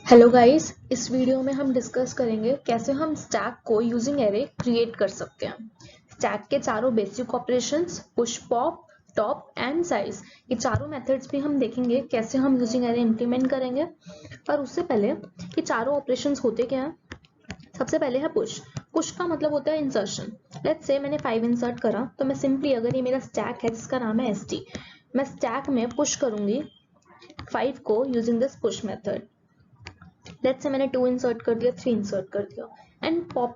Hello guys, इस video में हम डिस्कस करेंगे कैसे हम स्टैक को यूजिंग एरे क्रिएट कर सकते हैं। स्टैक के चारों basic operations push, pop, top and size, ये चारों मेथड्स भी हम देखेंगे कैसे हम यूजिंग एरे इम्प्लीमेंट करेंगे। पर उससे पहले ये चारों ऑपरेशंस होते क्या हैं। सबसे पहले है पुश। पुश का मतलब होता है इंसर्शन। लेट्स से मैंने 5 इंसर्ट करा तो मैं सिंपली, अगर ये मेरा स्टैक है जिसका नाम है st, मैं स्टैक में पुश करूंगी 5 को using this push method. Let's say मैंने 2 इंसर्ट कर दिया, 3 इंसर्ट कर दिया। And pop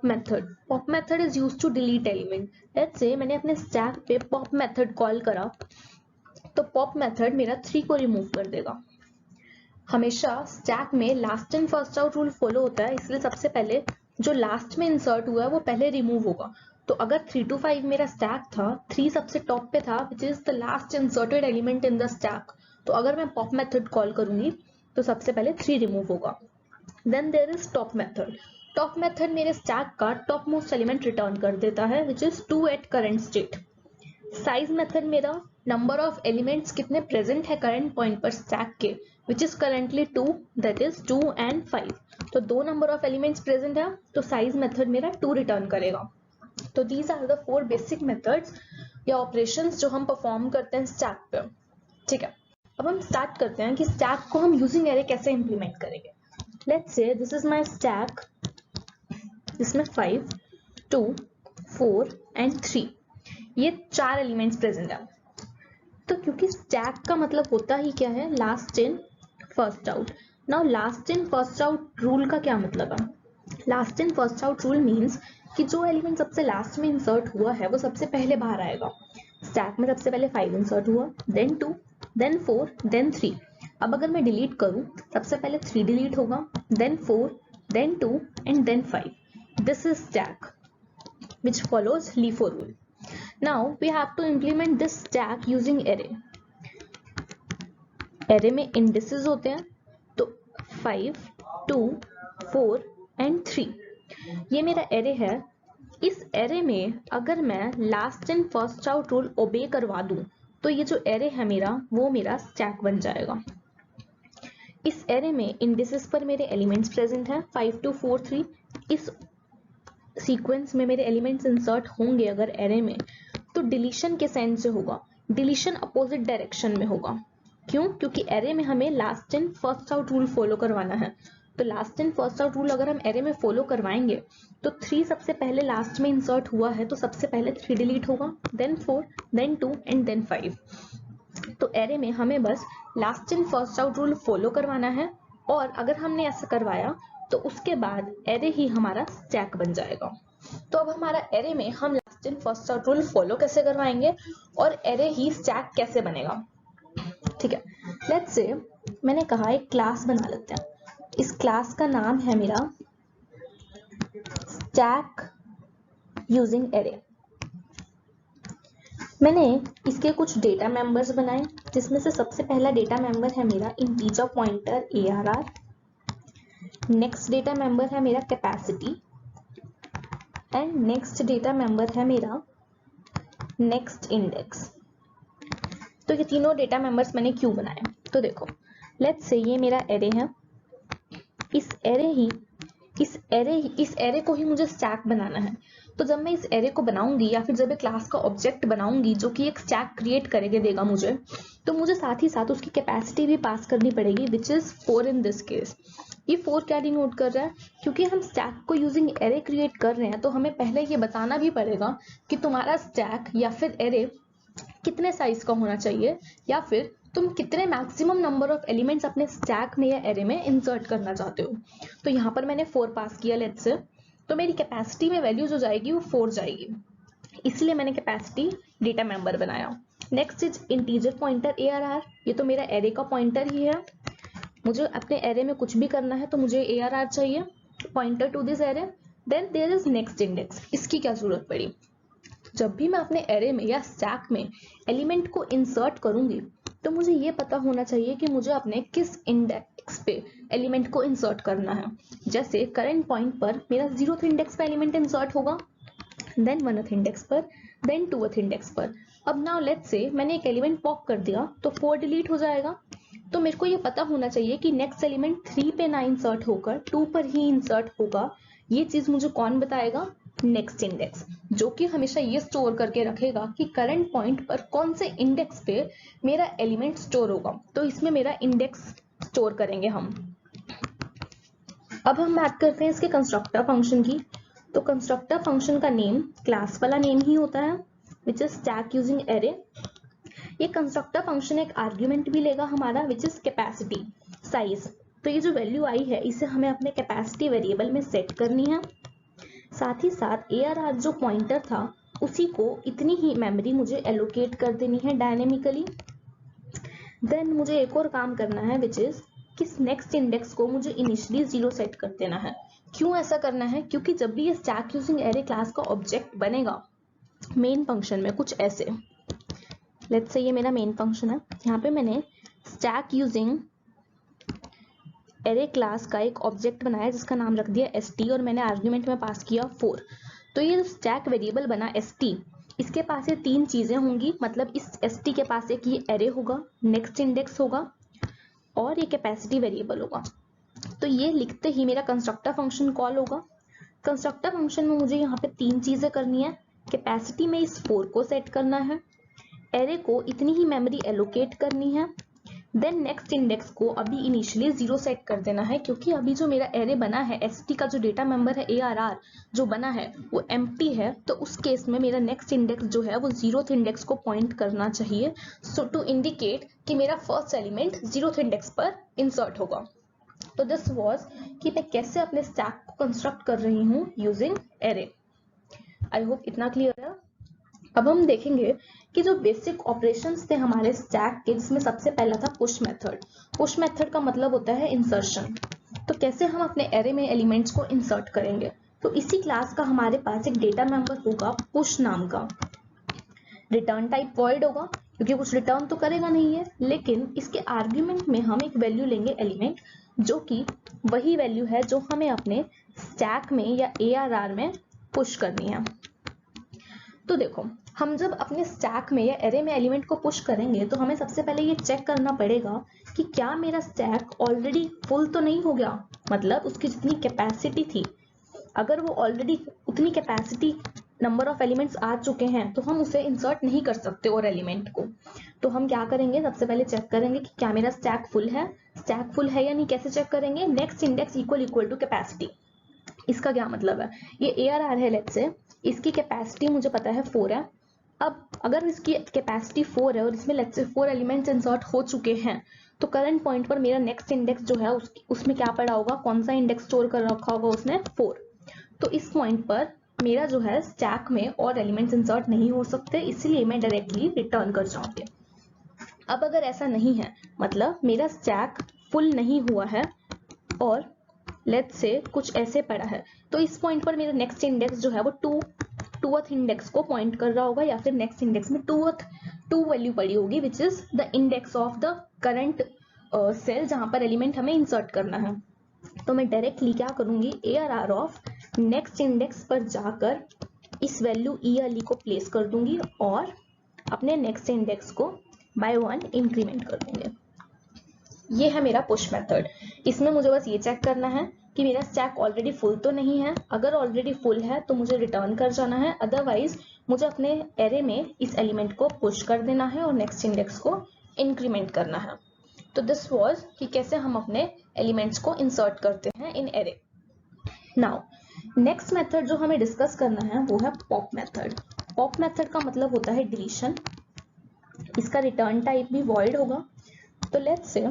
method is used to delete element. Let's say मैंने अपने स्टैक पे पॉप मेथड कॉल करा तो पॉप मेथड मेरा 3 को रिमूव कर देगा। हमेशा स्टैक में last in first out rule follow होता है, इसलिए सबसे पहले जो लास्ट में इंसर्ट हुआ है वो पहले रिमूव होगा। तो अगर 3 to 5 मेरा स्टैक था, 3 सबसे टॉप पे था विच is the last inserted element in the stack, तो अगर मैं पॉप मेथड कॉल करूंगी तो सबसे पहले 3 रिमूव होगा। Then there is top method. Top method मेरे स्टैक का टॉप मोस्ट एलिमेंट रिटर्न कर देता है which is 2 at current state. Size method मेरा नंबर ऑफ एलिमेंट्स कितने प्रेजेंट है करंट पॉइंट पर स्टैक के, which is currently 2, that is 2 and 5। तो 2 नंबर ऑफ एलिमेंट्स प्रेजेंट है तो साइज मेथड मेरा 2 रिटर्न करेगा। तो these are the 4 basic methods या ऑपरेशंस जो हम परफॉर्म करते हैं स्टैक पे। ठीक है, अब हम स्टार्ट करते हैं कि स्टैक को हम यूजिंग एरे कैसे इंप्लीमेंट करेंगे। Let's say this is my stack, जिसमें 5, 2, 4 and 3 ये 4 एलिमेंट्स प्रेजेंट है। तो क्योंकि स्टैक का मतलब होता ही क्या है, last in first out. Now last in first out rule का क्या मतलब है। Last in first out rule means कि जो एलिमेंट सबसे लास्ट में इंसर्ट हुआ है वो सबसे पहले बाहर आएगा। स्टैक में सबसे पहले 5 इंसर्ट हुआ, देन 2, देन 4, देन 3। अब अगर मैं डिलीट करूं, सबसे पहले 3 डिलीट होगा, then 4, then 2 and then 5। This is stack which follows LIFO rule. Now we have to implement this stack using array. Array में indices होते हैं, तो 5, 2, 4 and 3 ये मेरा array है। इस array में अगर मैं last in first out rule obey करवा दूं तो ये जो array है मेरा वो मेरा स्टैक बन जाएगा। इस array में indices पर मेरे एलिमेंट्स प्रेजेंट हैं 5, 2, 4, 3। इस सीक्वेंस में मेरे एलिमेंट्स इंसर्ट होंगे अगर एरे में, तो डिलीशन के सेंस से होगा, डिलीशन अपोजिट डायरेक्शन में होगा। क्यों? क्योंकि एरे में हमें last in first out rule follow करवाना है। तो last in first out rule अगर हम एरे में फॉलो करवाएंगे तो 3 सबसे पहले लास्ट में इंसर्ट हुआ है तो सबसे पहले 3 डिलीट होगा, देन 4, देन 2 एंड देन 5। तो एरे में हमें बस last in first out rule follow करवाना है, और अगर हमने ऐसा करवाया तो उसके बाद एरे ही हमारा स्टैक बन जाएगा। तो अब हमारा एरे में हम last in first out rule follow कैसे करवाएंगे और एरे ही स्टैक कैसे बनेगा। ठीक है, लेट्स से मैंने कहा एक क्लास बना लेते हैं। इस क्लास का नाम है मेरा स्टैक यूजिंग एरे। मैंने इसके कुछ डेटा मेंबर्स बनाए, जिसमें से सबसे पहला डेटा मेंबर है मेरा integer pointer ARR। Next data member है मेरा capacity, and next data member है मेरा नेक्स्ट इंडेक्स। तो ये तीनों डेटा मेंबर्स मैंने क्यों बनाए, तो देखो, लेट्स से ये मेरा एरे है। इस एरे को ही मुझे स्टैक बनाना है। तो जब मैं इस एरे को बनाऊंगी या फिर जब एक क्लास का ऑब्जेक्ट बनाऊंगी जो कि एक स्टैक क्रिएट करके देगा मुझे, तो मुझे साथ ही साथ उसकी कैपेसिटी भी पास करनी पड़ेगी which is 4 in this case. ये 4 क्या डिनोट कर रहा है, क्योंकि हम स्टैक को यूजिंग एरे क्रिएट कर रहे हैं तो हमें पहले ये बताना भी पड़ेगा कि तुम्हारा स्टैक या फिर एरे कितने साइज का होना चाहिए, या फिर तुम कितने मैक्सिमम नंबर ऑफ एलिमेंट्स अपने स्टैक में या एरे में इंसर्ट करना चाहते हो। तो यहाँ पर मैंने 4 पास किया लेट्स से, तो मेरी कैपेसिटी में वैल्यू जो जाएगी वो 4 जाएगी, इसलिए मैंने कैपेसिटी डेटा मेंबर बनाया। Next is integer pointer ARR। ये तो मेरा एरे का पॉइंटर ही है। मुझे अपने एरे में कुछ भी करना है तो मुझे ARR चाहिए, pointer to this array. Then there is next index. इसकी क्या जरूरत पड़ी, जब भी मैं अपने एरे में या स्टैक में एलिमेंट को इंसर्ट करूंगी तो मुझे ये पता होना चाहिए कि मुझे अपने किस इंडेक्स पे एलिमेंट को इंसर्ट करना है। जैसे करंट पॉइंट पर मेरा 0th इंडेक्स पे एलिमेंट इंसर्ट होगा, देन 1th इंडेक्स पर, देन 2th इंडेक्स पर। अब नाउ लेट्स से मैंने एक एलिमेंट पॉप कर दिया तो 4 डिलीट हो जाएगा, तो मेरे को ये पता होना चाहिए कि नेक्स्ट एलिमेंट 3 पे ना इंसर्ट होकर 2 पर ही इंसर्ट होगा। ये चीज मुझे कौन बताएगा? नेक्स्ट इंडेक्स, जो कि हमेशा ये स्टोर करके रखेगा कि करंट पॉइंट पर कौन से इंडेक्स पे मेरा एलिमेंट स्टोर होगा। तो इसमें मेरा इंडेक्स स्टोर करेंगे हम। अब हम बात करते हैं इसके कंस्ट्रक्टर फंक्शन की। तो कंस्ट्रक्टर फंक्शन का नेम क्लास वाला नेम ही होता है, which is stack using array. ये कंस्ट्रक्टर फंक्शन एक आर्ग्यूमेंट भी लेगा हमारा, विच इज कैपेसिटी साइज। तो ये जो वैल्यू आई है इसे हमें अपने कैपेसिटी वेरिएबल में सेट करनी है। साथ ही साथ ARR जो पॉइंटर था उसी को इतनी ही मेमोरी मुझे एलोकेट कर देनी है डायनेमिकली। देन मुझे एक और काम करना है, विच इज किस नेक्स्ट इंडेक्स को मुझे इनिशियली 0 सेट कर देना है। क्यों ऐसा करना है? क्योंकि जब भी ये स्टैक यूजिंग एरे क्लास का ऑब्जेक्ट बनेगा मेन फंक्शन में कुछ ऐसे, लेट्स से ये मेरा मेन फंक्शन है, यहाँ पे मैंने स्टैक यूजिंग एरे क्लास का एक ऑब्जेक्ट बनाया जिसका नाम रख दिया st और मैंने आर्ग्यूमेंट में पास किया 4। तो ये जो स्टैक वेरिएबल बना st, इसके पास ये 3 चीजें होंगी, मतलब इस st के पास एक ये एरे होगा, नेक्स्ट इंडेक्स होगा और ये कैपेसिटी वेरिएबल होगा। तो ये लिखते ही मेरा कंस्ट्रक्टर फंक्शन कॉल होगा। कंस्ट्रक्टर फंक्शन में मुझे यहाँ पे 3 चीजें करनी है। कैपेसिटी में इस 4 को सेट करना है, एरे को इतनी ही मेमोरी एलोकेट करनी है, देन नेक्स्ट इंडेक्स को अभी इनिशियली 0 सेट कर देना है, क्योंकि अभी जो मेरा एरे बना है st का जो डेटा मेंबर है ARR जो बना है वो एम्प्टी है। तो उस केस में मेरा नेक्स्ट इंडेक्स जो है वो 0th इंडेक्स को पॉइंट करना चाहिए, सो टू इंडिकेट कि मेरा फर्स्ट एलिमेंट 0th इंडेक्स पर इंसर्ट होगा। तो दिस वाज कि मैं कैसे अपने स्टैक को कंस्ट्रक्ट कर रही हूँ यूजिंग एरे। आई होप इतना क्लियर है। अब हम देखेंगे कि जो बेसिक ऑपरेशंस थे हमारे स्टैक के, जिसमें सबसे पहला था पुश मेथड। पुश मेथड का मतलब होता है इंसर्शन। तो कैसे हम अपने एरे में एलिमेंट्स को इंसर्ट करेंगे? तो इसी क्लास का हमारे पास एक डेटा मेंबर होगा पुश नाम का। रिटर्न टाइप वॉइड होगा क्योंकि कुछ रिटर्न तो करेगा नहीं है, लेकिन इसके आर्ग्यूमेंट में हम एक वैल्यू लेंगे एलिमेंट, जो कि वही वैल्यू है जो हमें अपने स्टैक में या ARR में पुश करनी है। तो देखो, हम जब अपने स्टैक में या एरे में एलिमेंट को पुश करेंगे तो हमें सबसे पहले ये चेक करना पड़ेगा कि क्या मेरा स्टैक ऑलरेडी फुल तो नहीं हो गया, मतलब उसकी जितनी कैपेसिटी थी, अगर वो ऑलरेडी उतनी कैपेसिटी नंबर ऑफ एलिमेंट्स आ चुके हैं तो हम उसे इंसर्ट नहीं कर सकते और एलिमेंट को। तो हम क्या करेंगे, सबसे पहले चेक करेंगे कि क्या मेरा स्टैक फुल है। स्टैक फुल है या नहीं कैसे चेक करेंगे? Next index equal to capacity. इसका क्या मतलब है? ये ARR है, लेट्स से इसकी कैपेसिटी मुझे पता है 4 है। अब अगर इसकी कैपेसिटी 4 है और इसमें लेट्स से 4 एलिमेंट्स इंसर्ट हो चुके हैं, तो करंट पॉइंट पर मेरा नेक्स्ट इंडेक्स जो है उसमें क्या पड़ा होगा, कौन सा इंडेक्स स्टोर कर रखा होगा उसने? 4। तो इस पॉइंट पर मेरा जो है स्टैक में और एलिमेंट्स इंसर्ट नहीं हो सकते, इसलिए मैं डायरेक्टली रिटर्न कर जाऊंगी। अब अगर ऐसा नहीं है, मतलब मेरा स्टैक फुल नहीं हुआ है और लेट्स से कुछ ऐसे पड़ा है, तो इस पॉइंट पर मेरा नेक्स्ट इंडेक्स जो है वो 2th इंडेक्स को पॉइंट कर रहा होगा, या फिर नेक्स्ट इंडेक्स में 2 वैल्यू पड़ी होगी, which is the index of the current cell जहां पर एलिमेंट हमें इंसर्ट करना है। तो मैं डायरेक्टली क्या करूंगी, ARR ऑफ नेक्स्ट इंडेक्स पर जाकर इस वैल्यू ईयरली को प्लेस कर दूंगी और अपने नेक्स्ट इंडेक्स को बाय 1 इंक्रीमेंट कर दूंगी। ये है मेरा पुश मेथड। इसमें मुझे बस ये चेक करना है कि मेरा स्टैक ऑलरेडी फुल तो नहीं है। अगर ऑलरेडी फुल है तो मुझे रिटर्न कर जाना है, अदरवाइज मुझे अपने एरे में इस एलिमेंट को पुश कर देना है और नेक्स्ट इंडेक्स को इंक्रीमेंट करना है। तो दिस वाज कि कैसे हम अपने एलिमेंट्स को इंसर्ट करते हैं इन एरे। नाउ नेक्स्ट मेथड जो हमें डिस्कस करना है वो है पॉप मेथड। पॉप मेथड का मतलब होता है डिलीशन। इसका रिटर्न टाइप भी वॉइड होगा। तो लेट्स से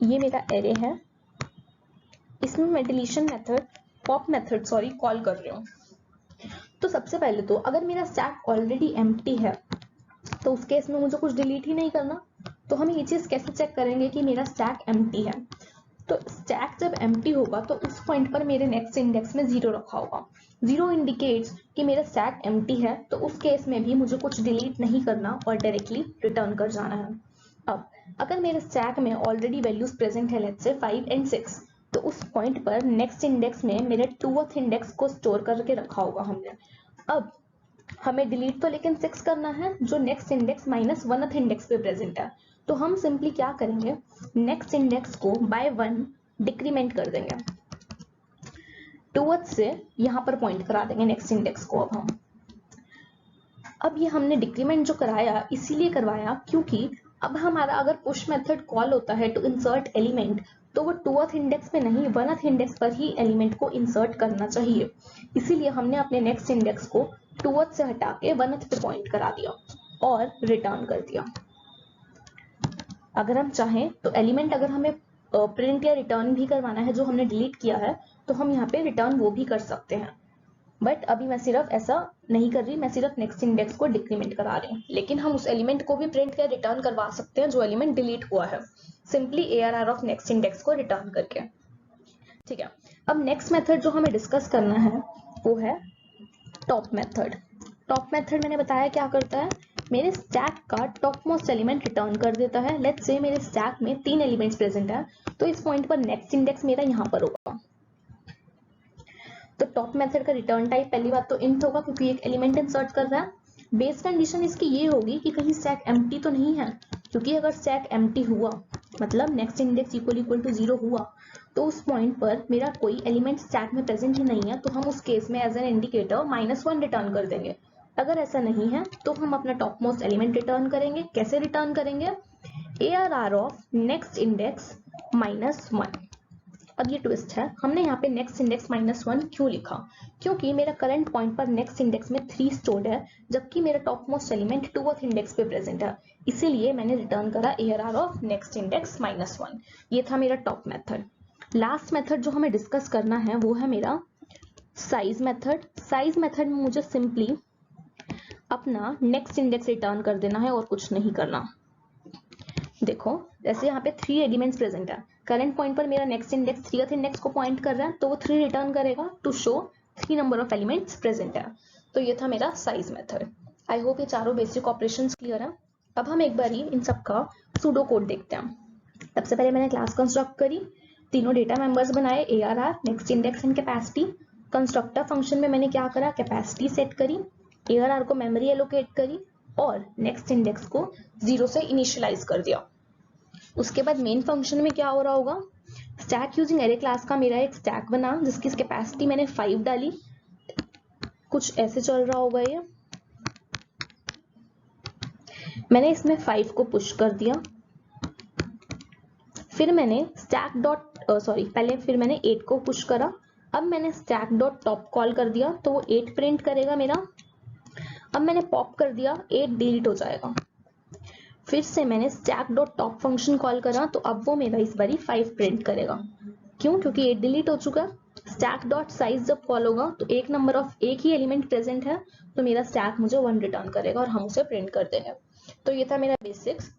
ये मेरा एरे है, इसमें मैं डिलीशन मेथड कॉल कर रही हूँ। तो सबसे पहले तो अगर मेरा स्टैक ऑलरेडी एम्प्टी है तो उस केस में मुझे कुछ डिलीट ही नहीं करना। तो हम ये चीज कैसे चेक करेंगे कि मेरा स्टैक एम्प्टी है? तो स्टैक जब एम्प्टी होगा तो उस पॉइंट पर मेरे नेक्स्ट इंडेक्स में 0 रखा होगा। 0 इंडिकेट्स कि मेरा स्टैक एम्प्टी है, तो उस केस में भी मुझे कुछ डिलीट नहीं करना और डायरेक्टली रिटर्न कर जाना है। अब अगर मेरे स्टैक में ऑलरेडी वैल्यूज प्रेजेंट है, लेट्स से 5 और 6, तो उस पॉइंट पर नेक्स्ट इंडेक्स में मेरे 2th इंडेक्स को स्टोर करके रखा होगा हमने। अब हमें डिलीट तो लेकिन 6 करना है जो नेक्स्ट इंडेक्स -1th इंडेक्स पे प्रेजेंट है। तो हम सिंपली क्या करेंगे, नेक्स्ट इंडेक्स को बाय 1 डिक्रीमेंट कर देंगे, टूवर्ड्स से यहाँ पर पॉइंट करा देंगे नेक्स्ट इंडेक्स को। अब ये हमने डिक्रीमेंट जो कराया इसीलिए करवाया क्योंकि अब हमारा अगर पुश मेथड कॉल होता है टू इंसर्ट एलिमेंट, तो वो टूथ इंडेक्स पे नहीं, वनथ इंडेक्स पर ही एलिमेंट को इंसर्ट करना चाहिए। इसीलिए हमने अपने नेक्स्ट इंडेक्स को टूथ से हटा के वनथ पे पॉइंट करा दिया और रिटर्न कर दिया। अगर हम चाहें तो एलिमेंट अगर हमें प्रिंट या रिटर्न भी करवाना है जो हमने डिलीट किया है, तो हम यहाँ पे रिटर्न वो भी कर सकते हैं। बट अभी मैं सिर्फ ऐसा नहीं कर रही, मैं सिर्फ नेक्स्ट इंडेक्स को डिक्रीमेंट करा रही हूँ, लेकिन हम उस एलिमेंट को भी प्रिंट या रिटर्न करवा सकते हैं जो एलिमेंट डिलीट हुआ है, simply ARR of next index को रिटर्न करके। ठीक है, अब नेक्स्ट मेथड जो हमें डिस्कस करना है वो है टॉप मेथड। टॉप मेथड मैंने बताया क्या करता है, मेरे स्टैक का टॉप मोस्ट एलिमेंट रिटर्न कर देता है। लेट्स से मेरे स्टैक में 3 एलिमेंट्स प्रेजेंट है, तो इस पॉइंट पर नेक्स्ट इंडेक्स मेरा यहाँ पर होगा। तो टॉप मेथड का रिटर्न टाइप पहली बात तो इंट होगा क्योंकि एक एलिमेंट इंसर्ट कर रहा है। बेस कंडीशन इसकी ये होगी कि कहीं स्टैक एम्प्टी तो नहीं है, क्योंकि अगर स्टैक एम्प्टी हुआ मतलब नेक्स्ट इंडेक्स इक्वल टू 0 हुआ, तो उस पॉइंट पर मेरा कोई एलिमेंट स्टैक में प्रेजेंट ही नहीं है, तो हम उस केस में एज एन इंडिकेटर -1 रिटर्न कर देंगे। अगर ऐसा नहीं है तो हम अपना टॉप मोस्ट एलिमेंट रिटर्न करेंगे। कैसे रिटर्न करेंगे, ARR ऑफ नेक्स्ट इंडेक्स -1। अब ये ट्विस्ट है, हमने यहाँ पे नेक्स्ट इंडेक्स -1 क्यों लिखा, क्योंकि मेरा करंट पॉइंट पर नेक्स्ट इंडेक्स में 3 स्टोर्ड है, जबकि मेरा top most element tooth index पे प्रेजेंट है। इसीलिए मैंने रिटर्न करा ARR ऑफ नेक्स्ट इंडेक्स -1। ये था मेरा टॉप मेथड। लास्ट मेथड जो हमें डिस्कस करना है वो है मेरा साइज मेथड। साइज मेथड में मुझे सिंपली अपना नेक्स्ट इंडेक्स रिटर्न कर देना है और कुछ नहीं करना। देखो जैसे यहाँ पे 3 एलिमेंट्स प्रेजेंट है, करंट पॉइंट पर मेरा नेक्स्ट इंडेक्स 3th इंडेक्स को पॉइंट कर रहा है, तो वो 3 रिटर्न करेगा to show 3 number of elements present है। तो ये था मेरा साइज मेथड। आई होप ये चारों बेसिक ऑपरेशंस क्लियर है। अब हम एक बार इन सबका सूडो कोड देखते हैं। सबसे पहले मैंने क्लास कंस्ट्रक्ट करी, तीनों डेटा मेंबर्स बनाए, ARR, next index and capacity. Constructor function में मैंने क्या करा, कैपेसिटी सेट करी, ARR को मेमोरी एलोकेट करी और नेक्स्ट इंडेक्स को 0 से इनिशियलाइज कर दिया। उसके बाद मेन फंक्शन में क्या हो रहा होगा, स्टैक यूजिंग एरे क्लास का मेरा एक स्टैक बना जिसकी कैपेसिटी मैंने 5 डाली। कुछ ऐसे चल रहा होगा ये, मैंने इसमें 5 को पुश कर दिया, फिर मैंने फिर मैंने 8 को पुश करा। अब मैंने स्टैक डॉट टॉप कॉल कर दिया तो वो 8 प्रिंट करेगा मेरा। अब मैंने पॉप कर दिया, 8 डिलीट हो जाएगा। फिर से मैंने stack dot top function call करा तो अब वो मेरा इस बारी 5 प्रिंट करेगा। क्यों, क्योंकि 8 डिलीट हो चुका। स्टैक डॉट साइज जब कॉल होगा तो एक ही एलिमेंट प्रेजेंट है, तो मेरा स्टैक मुझे 1 रिटर्न करेगा और हम उसे प्रिंट कर देंगे। तो ये था मेरा बेसिक्स।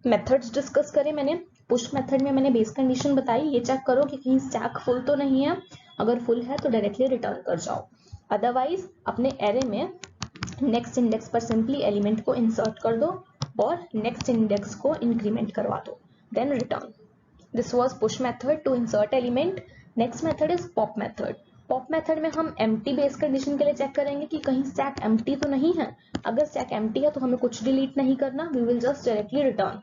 मेथड्स डिस्कस करें मैंने। पुश मेथड में मैंने बेस कंडीशन बताई, ये चेक करो कि कहीं स्टैक फुल तो नहीं है, अगर फुल है तो डायरेक्टली रिटर्न कर जाओ, अदरवाइज अपने एरे में नेक्स्ट इंडेक्स पर सिंपली एलिमेंट को इंसर्ट कर दो और नेक्स्ट इंडेक्स को इंक्रीमेंट करवा दो, then return. This was push method to insert element. Next method is pop method. Pop method में हम एम्प्टी बेस कंडीशन के लिए चेक करेंगे कि कहीं स्टैक एम्प्टी तो नहीं है। अगर स्टैक एम्प्टी है तो हमें कुछ डिलीट नहीं करना, we will just directly return.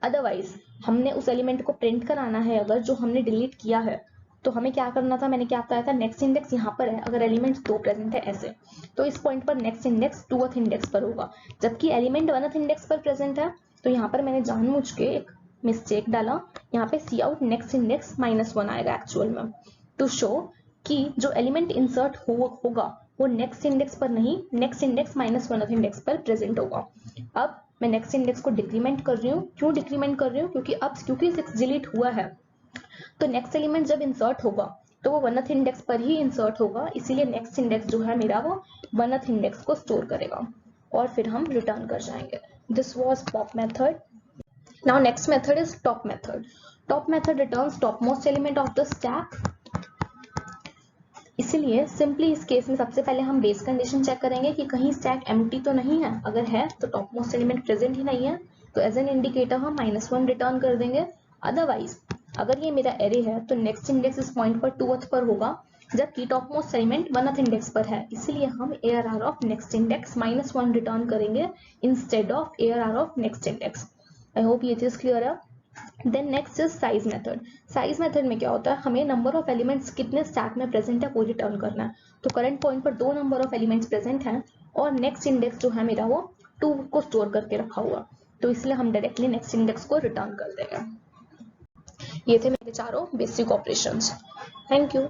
Otherwise हमने उस एलिमेंट को प्रिंट कराना है अगर जो हमने डिलीट किया है, तो हमें क्या करना था, मैंने क्या बताया था, नेक्स्ट इंडेक्स यहाँ पर है, अगर एलिमेंट्स 2 प्रेजेंट है ऐसे, तो इस पॉइंट पर नेक्स्ट इंडेक्स 2th इंडेक्स पर होगा, जबकि एलिमेंट 1th इंडेक्स पर प्रेजेंट है। तो यहाँ पर मैंने जानबूझ के एक मिस्टेक डाला, यहाँ पे सी आउट नेक्स्ट इंडेक्स -1 आएगा एक्चुअल में, टू शो कि जो एलिमेंट इंसर्ट होगा वो नेक्स्ट इंडेक्स पर नहीं, नेक्स्ट इंडेक्स -1th इंडेक्स पर प्रेजेंट होगा। अब मैं नेक्स्ट इंडेक्स को डिक्रीमेंट कर रही हूँ। क्यों डिक्रीमेंट कर रही हूँ, क्योंकि 6 डिलीट हुआ है, तो नेक्स्ट एलिमेंट जब इंसर्ट होगा तो वो 1th इंडेक्स पर ही इंसर्ट होगा, इसीलिए नेक्स्ट इंडेक्स जो है मेरा वो 1th इंडेक्स को स्टोर करेगा और फिर हम रिटर्न कर जाएंगे। This was pop method. Now next method is top method. Top method returns top most element of the stack. इसीलिए सिंपली इस केस में सबसे पहले हम बेस कंडीशन चेक करेंगे कि कहीं स्टैक एम्प्टी तो नहीं है, अगर है तो टॉप मोस्ट एलिमेंट प्रेजेंट ही नहीं है, तो एज एन इंडिकेटर हम -1 रिटर्न कर देंगे। अदरवाइज अगर ये मेरा एरे है तो नेक्स्ट इंडेक्स इस पॉइंट पर 2th पर होगा, जबकि top most element 1th index पर है, इसीलिए हम ARR of next index -1 return करेंगे instead of ARR of next index. I hope ये चीज क्लियर है। Then next is size method. Size method में क्या होता है, हमें नंबर ऑफ एलिमेंट्स कितने स्टैक में प्रेजेंट है वो रिटर्न करना है। तो करंट पॉइंट पर 2 नंबर ऑफ एलिमेंट्स प्रेजेंट हैं और नेक्स्ट इंडेक्स जो है मेरा वो 2 को स्टोर करके रखा हुआ, तो इसलिए हम डायरेक्टली नेक्स्ट इंडेक्स को रिटर्न कर देंगे। ये थे मेरे चारों बेसिक ऑपरेशंस। Thank you.